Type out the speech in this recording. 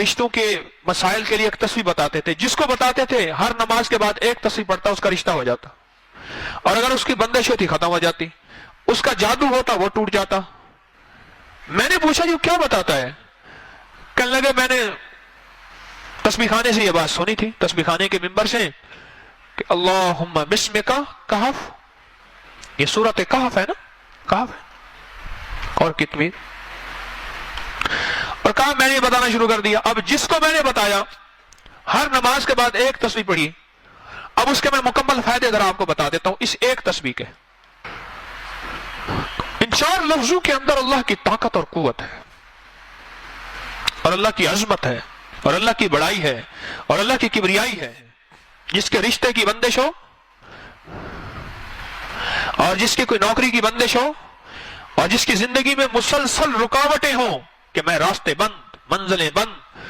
رشتوں کے مسائل کے لیے ایک تسبیح بتاتے تھے، جس کو بتاتے تھے ہر نماز کے بعد ایک تسبیح پڑھتا اس کا رشتہ ہو جاتا، اور اگر اس کی بندش ہوتی ختم ہو جاتی، اس کا جادو ہوتا وہ ٹوٹ جاتا۔ میں نے پوچھا یہ کیا بتاتا ہے؟ کہنے لگے میں نے تسبیح خانے سے یہ بات سنی تھی، تسبیح خانے کے ممبر سے، کہ اللہم بسمک کہف، یہ سورۃ کہف ہے نا، کہف ہے اور کتمین، اور کہا میں نے بتانا شروع کر دیا۔ اب جس کو میں نے بتایا ہر نماز کے بعد ایک تسبیح پڑھی، اب اس کے میں مکمل فائدے اگر آپ کو بتا دیتا ہوں اس ایک تسبیح کے۔ ان چار لفظوں کے اندر اللہ کی طاقت اور قوت ہے، اور اللہ کی عظمت ہے، اور اللہ کی بڑائی ہے، اور اللہ کی کبریائی ہے۔ جس کے رشتے کی بندش ہو، اور جس کی کوئی نوکری کی بندش ہو، اور جس کی زندگی میں مسلسل رکاوٹیں ہوں کہ میں راستے بند، منزلیں بند،